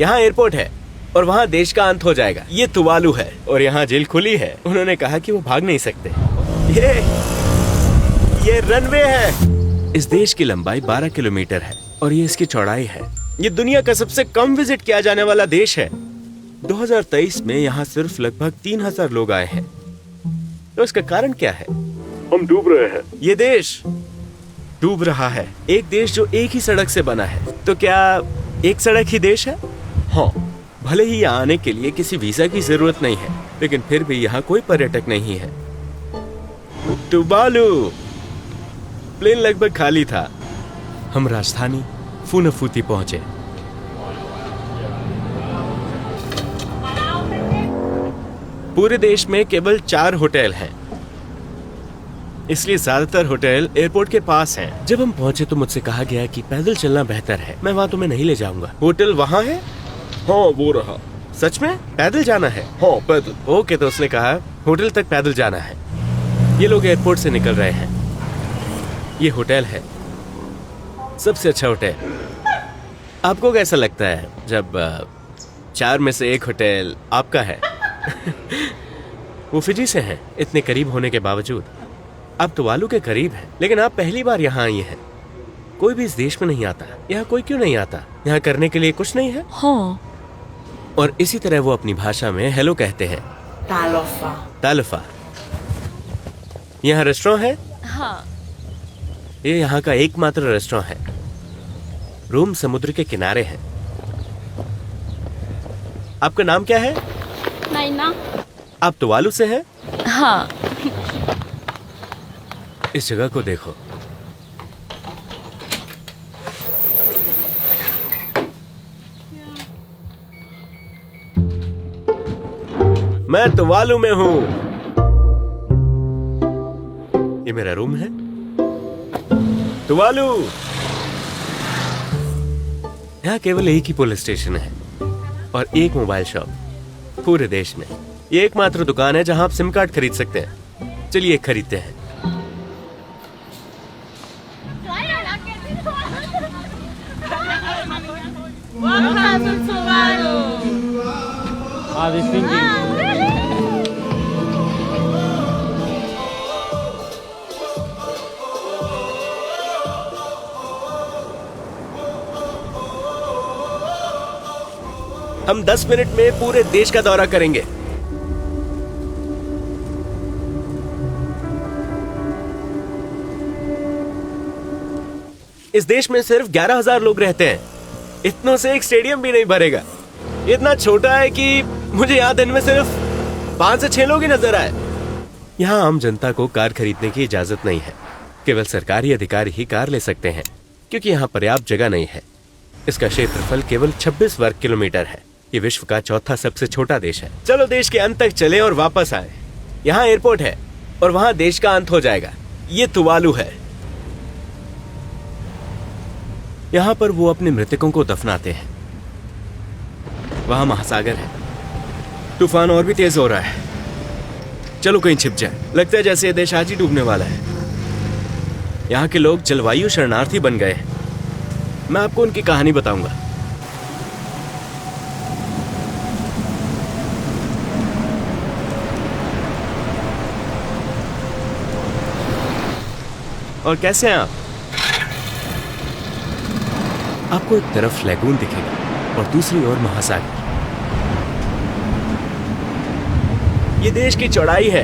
यहाँ एयरपोर्ट है और वहाँ देश का अंत हो जाएगा। ये तुवालू है और यहाँ जेल खुली है। उन्होंने कहा कि वो भाग नहीं सकते। ये रनवे है। इस देश की लंबाई 12 किलोमीटर है और ये इसकी चौड़ाई है। ये दुनिया का सबसे कम विजिट किया जाने वाला देश है। 2023 में यहाँ सिर्फ लगभग 3000 लोग आए हैं। तो इसका कारण क्या है? हम डूब रहे हैं। ये देश डूब रहा है। एक देश जो एक ही सड़क से बना है। तो क्या एक सड़क ही देश है? हाँ, भले ही यहाँ आने के लिए किसी वीजा की जरूरत नहीं है, लेकिन फिर भी यहाँ कोई पर्यटक नहीं है। तुवालू प्लेन लगभग खाली था। हम राजधानी फुनाफुती पहुंचे। पूरे देश में केवल 4 होटल हैं, इसलिए ज्यादातर होटल एयरपोर्ट के पास हैं। जब हम पहुंचे तो मुझसे कहा गया कि पैदल चलना बेहतर है। मैं वहां तुम्हें नहीं ले जाऊंगा। होटल वहां है? हाँ, वो रहा। सच में? पैदल जाना है? हाँ, पैदल। ओके, तो उसने कहा होटल तक पैदल जाना है। ये लोग एयरपोर्ट से निकल रहे हैं। ये होटल है, सबसे अच्छा होटल। आपको कैसा लगता है जब 4 में से 1 होटल आपका है? वो फिजी से हैं, इतने करीब होने के बावजूद। आप तुवालू के करीब हैं, लेकिन आप पहली बार यहाँ आई हैं। कोई भी इस देश में नहीं आता। यहाँ कोई क्यों नहीं आता? यहाँ करने के लिए कुछ नहीं है? हाँ। और इसी तरह वो अपनी भाषा में हेलो कहते हैं। तालोफा। तालोफा। यहाँ रेस्टोरेंट है? हाँ। ये यहाँ का एकमात्र रेस्टोरेंट है। रूम समुद्र के किनारे है। आपका नाम क्या है? नैना। आप तुवालू से हैं? हाँ। इस जगह को देखो। मैं तुवालू में हूं। ये मेरा रूम है। तुवालू। यहाँ केवल एक ही पुलिस स्टेशन है और एक मोबाइल शॉप पूरे देश में। ये एकमात्र दुकान है जहां आप सिम कार्ड खरीद सकते हैं। चलिए खरीदते हैं। हम 10 मिनट में पूरे देश का दौरा करेंगे। इस देश में सिर्फ 11,000 लोग रहते हैं। इतनों से एक स्टेडियम भी नहीं भरेगा। इतना छोटा है कि मुझे यहाँ दिन में सिर्फ 5 से 6 लोग ही नजर आए। यहाँ आम जनता को कार खरीदने की इजाजत नहीं है। केवल सरकारी अधिकारी ही कार ले सकते हैं, क्योंकि यहाँ पर्याप्त जगह नहीं है। इसका क्षेत्रफल केवल 26 वर्ग किलोमीटर है। ये विश्व का 4था सबसे छोटा देश है। चलो देश के अंत तक चले और वापस आए। यहाँ एयरपोर्ट है और वहाँ देश का अंत हो जाएगा। ये तुवालू है। यहाँ पर वो अपने मृतकों को दफनाते हैं। वहाँ महासागर है। तूफान और भी तेज हो रहा है। चलो कहीं छिप जाए। लगता है जैसे ये देश आज ही डूबने वाला है। यहाँ के लोग जलवायु शरणार्थी बन गए हैं। मैं आपको उनकी कहानी बताऊंगा। और कैसे हैं आप? आपको एक तरफ लैगून दिखेगा और दूसरी ओर महासागर। ये देश की चौड़ाई है।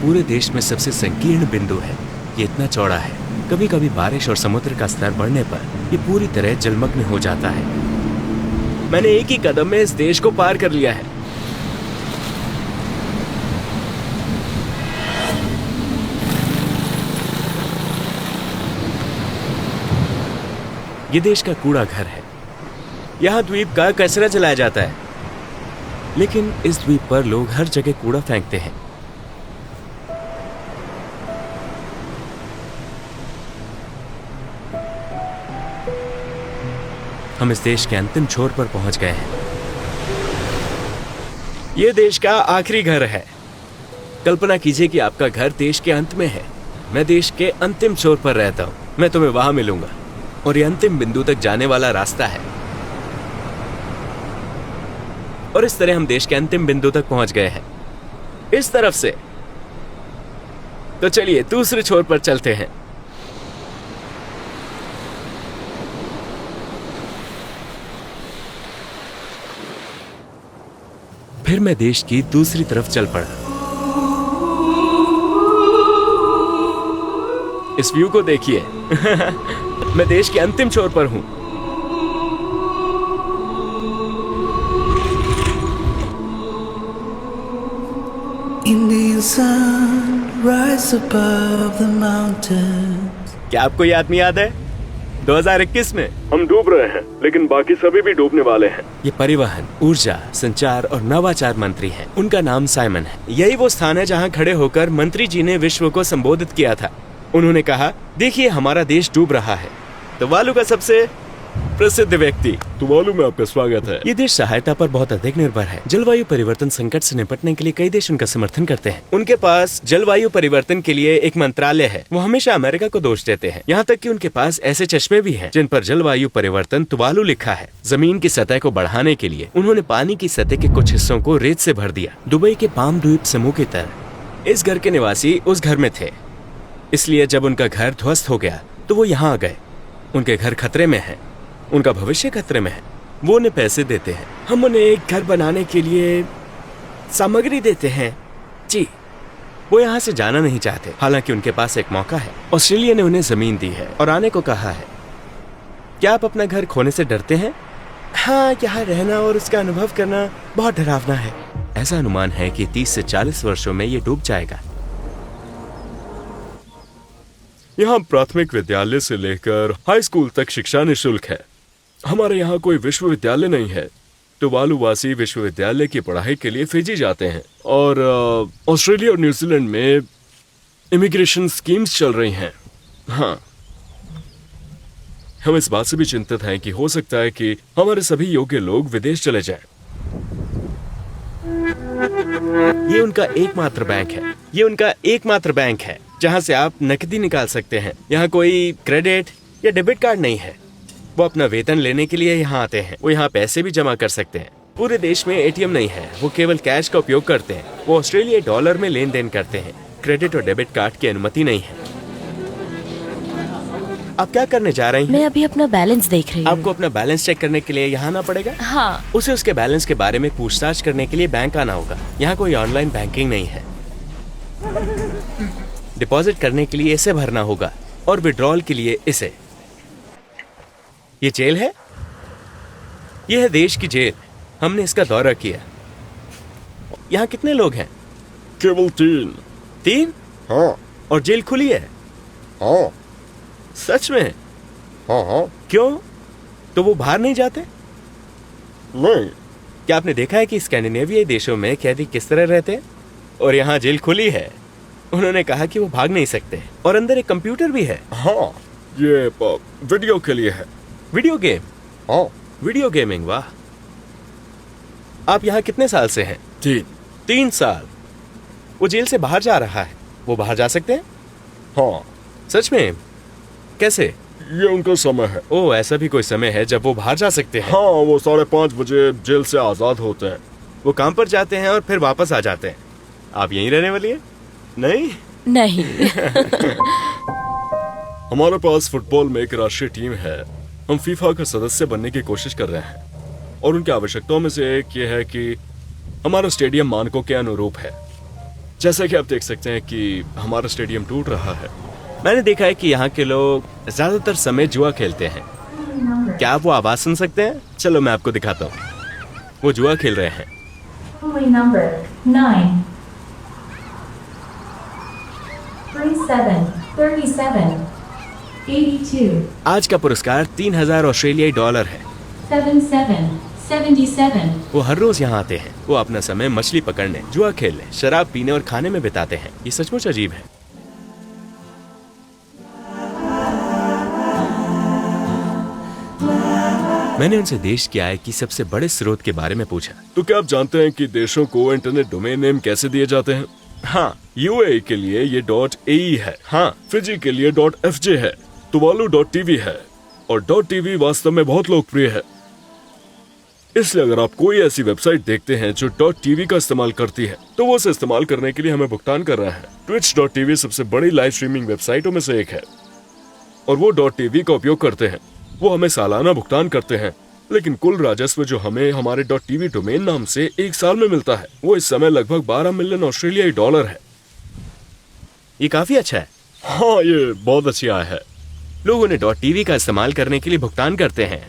पूरे देश में सबसे संकीर्ण बिंदु है। ये इतना चौड़ा है, कभी कभी बारिश और समुद्र का स्तर बढ़ने पर ये पूरी तरह जलमग्न हो जाता है। मैंने एक ही कदम में इस देश को पार कर लिया है। ये देश का कूड़ा घर है। यहाँ द्वीप का कचरा जलाया जाता है, लेकिन इस द्वीप पर लोग हर जगह कूड़ा फेंकते हैं। हम इस देश के अंतिम छोर पर पहुंच गए हैं। यह देश का आखिरी घर है। कल्पना कीजिए कि आपका घर देश के अंत में है। मैं देश के अंतिम छोर पर रहता हूं। मैं तुम्हें वहां मिलूंगा और ये अंतिम बिंदु तक जाने वाला रास्ता है। और इस तरह हम देश के अंतिम बिंदु तक पहुंच गए हैं, इस तरफ से। तो चलिए दूसरे छोर पर चलते हैं। फिर मैं देश की दूसरी तरफ चल पड़ा। इस व्यू को देखिए। मैं देश के अंतिम छोर पर हूं। Indian sun rise above the mountains. क्या आपको ये आदमी याद है 2021 में? हम डूब रहे हैं, लेकिन बाकी सभी भी डूबने वाले हैं। ये परिवहन, ऊर्जा, संचार और नवाचार मंत्री हैं। उनका नाम साइमन है। यही वो स्थान है जहां खड़े होकर मंत्री जी ने विश्व को संबोधित किया था। उन्होंने कहा, देखिए हमारा देश डूब रहा है। तुवालू का सबसे प्रसिद्ध व्यक्ति। तुवालू में आपका स्वागत है। ये देश सहायता पर बहुत अधिक निर्भर है। जलवायु परिवर्तन संकट से निपटने के लिए कई देश उनका समर्थन करते हैं। उनके पास जलवायु परिवर्तन के लिए एक मंत्रालय है। वो हमेशा अमेरिका को दोष देते हैं। यहाँ तक कि उनके पास ऐसे चश्मे भी हैं जिन पर जलवायु परिवर्तन तुवालू लिखा है। जमीन की सतह को बढ़ाने के लिए उन्होंने पानी की सतह के कुछ हिस्सों को रेत से भर दिया। दुबई के पाम द्वीप समूह की तरह इस घर के निवासी उस घर में थे, इसलिए जब उनका घर ध्वस्त हो गया तो वो यहाँ आ गए। उनके घर खतरे में है, उनका भविष्य खतरे में है। वो उन्हें पैसे देते हैं। हम उन्हें एक घर बनाने के लिए सामग्री देते हैं। जी, वो यहाँ से जाना नहीं चाहते, हालांकि उनके पास एक मौका है। ऑस्ट्रेलिया ने उन्हें जमीन दी है और आने को कहा है। क्या आप अपना घर खोने से डरते हैं? हाँ, यहाँ रहना और उसका अनुभव करना बहुत डरावना है। ऐसा अनुमान है कि 30 से 40 वर्षों में ये डूब जाएगा। यहाँ प्राथमिक विद्यालय से लेकर हाई स्कूल तक शिक्षा निःशुल्क है। हमारे यहाँ कोई विश्वविद्यालय नहीं है। तुवालू वासी विश्वविद्यालय की पढ़ाई के लिए फिजी जाते हैं और ऑस्ट्रेलिया और न्यूजीलैंड में इमिग्रेशन स्कीम्स चल रही हैं। हाँ, हम इस बात से भी चिंतित हैं कि हो सकता है कि हमारे सभी योग्य लोग विदेश चले जाएं। ये उनका एकमात्र बैंक है। ये उनका एकमात्र बैंक है जहां से आप नकदी निकाल सकते हैं। यहाँ कोई क्रेडिट या डेबिट कार्ड नहीं है। वो अपना वेतन लेने के लिए यहाँ आते हैं। वो यहाँ पैसे भी जमा कर सकते हैं। पूरे देश में एटीएम नहीं है। वो केवल कैश का उपयोग करते हैं। वो ऑस्ट्रेलियाई डॉलर में लेन देन करते हैं। क्रेडिट और डेबिट कार्ड की अनुमति नहीं है। आप क्या करने जा रही हैं? मैं अभी अपना बैलेंस देख रही हूँ। आपको अपना बैलेंस चेक करने के लिए यहाँ आना पड़ेगा। हाँ। उसे उसके बैलेंस के बारे में पूछताछ करने के लिए बैंक आना होगा। यहाँ कोई ऑनलाइन बैंकिंग नहीं है। डिपॉजिट करने के लिए इसे भरना होगा और विड्रॉल के लिए इसे। ये जेल है। ये है देश की जेल। हमने इसका दौरा किया। यहाँ कितने लोग हैं? केवल 3। 3? हाँ और जेल खुली है? हाँ सच में? हाँ हाँ। क्यों? तो वो बाहर नहीं जाते? नहीं। क्या आपने देखा है कि स्कैंडिनेवियाई देशों में कैदी किस तरह रहते हैं? और यहाँ जेल खुली है। उन्होंने कहा कि वो भाग नहीं सकते और अंदर एक कंप्यूटर भी है। हाँ, ये वीडियो के लिए है। Video game? हाँ। वीडियो गेमिंग, वाह। आप यहाँ कितने साल से हैं? 3 साल। वो जेल से बाहर जा रहा है। वो बाहर जा सकते हैं? हाँ। सच में? कैसे? ये उनका समय है। ओह, ऐसा भी कोई समय है जब वो बाहर जा सकते हैं? हाँ, वो 5:30 बजे जेल से आजाद होते हैं। वो काम पर जाते हैं और फिर वापस आ जाते हैं। आप यहीं रहने वाली है? नहीं। हमारे पास फुटबॉल में एक राष्ट्रीय टीम है। हम फीफा का सदस्य बनने की कोशिश कर रहे हैं और उनकी आवश्यकताओं में से एक ये है कि हमारा स्टेडियम मानकों के अनुरूप है। जैसा कि आप देख सकते हैं कि हमारा स्टेडियम टूट रहा है। मैंने देखा है कि यहाँ के लोग ज्यादातर समय जुआ खेलते हैं। क्या आप वो आवाज सुन सकते हैं? चलो मैं आपको दिखाता हूँ। वो जुआ खेल रहे हैं। Only number 9 37 37 82 आज का पुरस्कार 3000 ऑस्ट्रेलियाई डॉलर है। 77 77 वो हर रोज यहाँ आते हैं। वो अपना समय मछली पकड़ने, जुआ खेलने, शराब पीने और खाने में बिताते हैं। ये सचमुच अजीब है। मैंने उनसे देश की आय की सबसे बड़े स्रोत के बारे में पूछा। तो क्या आप जानते हैं कि देशों को इंटरनेट डोमेन नेम कैसे दिए जाते हैं? हाँ, यूएई के लिए ये .ae है। हाँ, फिजी के लिए .fj है। तुवालू .tv है और .tv वास्तव में बहुत लोकप्रिय है। इसलिए अगर आप कोई ऐसी वेबसाइट देखते हैं जो .tv का इस्तेमाल करती है तो वो उसे इस्तेमाल करने के लिए हमें भुगतान कर रहा है। Twitch.tv सबसे बड़ी लाइव स्ट्रीमिंग वेबसाइटों में से एक है और वो .tv का उपयोग करते हैं। वो हमें सालाना भुगतान करते हैं, लेकिन कुल राजस्व जो हमें हमारे .tv डोमेन नाम से एक साल में मिलता है वो इस समय लगभग 12 मिलियन ऑस्ट्रेलियाई डॉलर है। ये काफी अच्छा है। हाँ, ये बहुत अच्छी आय है। लोग उन्हें .tv का इस्तेमाल करने के लिए भुगतान करते हैं।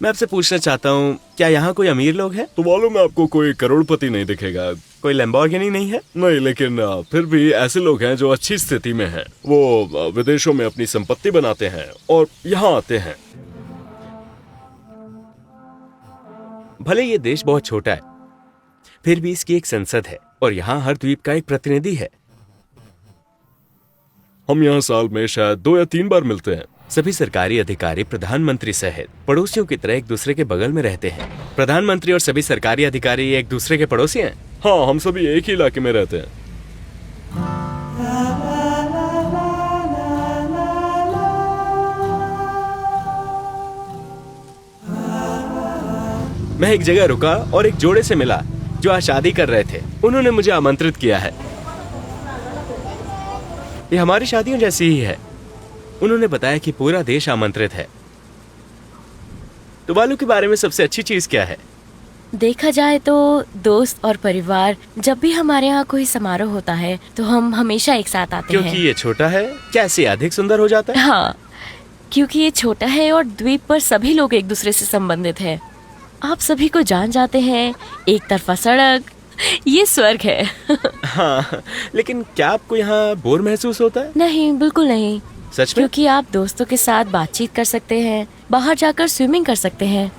मैं आपसे पूछना चाहता हूँ, क्या यहाँ कोई अमीर लोग हैं? तो मालूम है आपको कोई करोड़पति नहीं दिखेगा। कोई लैम्बोर्गिनी नहीं है? नहीं, लेकिन फिर भी ऐसे लोग हैं जो अच्छी स्थिति में हैं। वो विदेशों में अपनी संपत्ति बनाते हैं और यहाँ आते हैं। भले ये देश बहुत छोटा है, फिर भी इसकी एक संसद है और यहाँ हर द्वीप का एक प्रतिनिधि है। हम यहाँ साल में शायद 2 या 3 बार मिलते हैं। सभी सरकारी अधिकारी प्रधानमंत्री सहित पड़ोसियों की तरह एक दूसरे के बगल में रहते हैं। प्रधानमंत्री और सभी सरकारी अधिकारी एक दूसरे के पड़ोसी हैं। हाँ, हम सभी एक ही इलाके में रहते हैं। मैं एक जगह रुका और एक जोड़े से मिला जो आज शादी कर रहे थे। उन्होंने मुझे आमंत्रित किया है। ये हमारी शादियों जैसी ही है। उन्होंने बताया कि पूरा देश आमंत्रित है। टुवालू के बारे में सबसे अच्छी चीज क्या है? देखा जाए तो दोस्त और परिवार, जब भी हमारे यहाँ कोई समारोह होता है तो हम हमेशा एक साथ आते क्योंकि हैं। ये छोटा है, कैसे अधिक सुंदर हो जाता है? हाँ, क्योंकि ये छोटा है और द्वीप पर सभी लोग एक दूसरे से संबंधित हैं। आप सभी को जान जाते हैं, एक तरफा सड़क, ये स्वर्ग है। हाँ, लेकिन क्या आपको यहाँ बोर महसूस होता है? नहीं, बिल्कुल नहीं। सच में? क्योंकि आप दोस्तों के साथ बातचीत कर सकते हैं, बाहर जाकर स्विमिंग कर सकते हैं।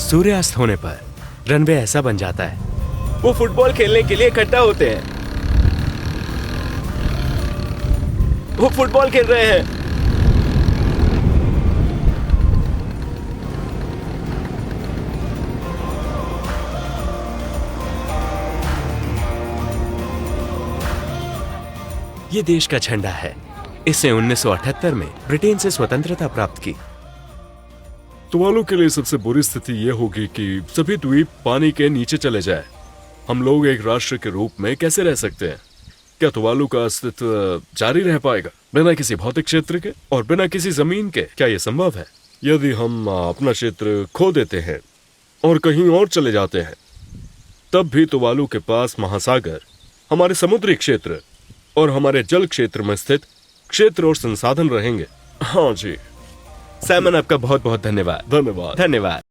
सूर्यास्त होने पर रनवे ऐसा बन जाता है। वो फुटबॉल खेलने के लिए इकट्ठा होते हैं। वो फुटबॉल खेल रहे हैं। ये देश का झंडा है। इसे 1978 में ब्रिटेन से स्वतंत्रता प्राप्त की। टुवालू के लिए सबसे बुरी स्थिति ये होगी कि सभी द्वीप पानी के नीचे चले जाए। हम लोग एक राष्ट्र के रूप में कैसे रह सकते हैं? क्या टुवालू का अस्तित्व जारी रह पाएगा बिना किसी भौतिक क्षेत्र के और बिना किसी जमीन के? क्या यह संभव है? यदि हम अपना क्षेत्र खो देते हैं और कहीं और चले जाते हैं, तब भी टुवालू के पास महासागर, हमारे समुद्री क्षेत्र और हमारे जल क्षेत्र में स्थित क्षेत्र और संसाधन रहेंगे। हाँ जी। साइमन, आपका बहुत बहुत धन्यवाद। धन्यवाद। धन्यवाद।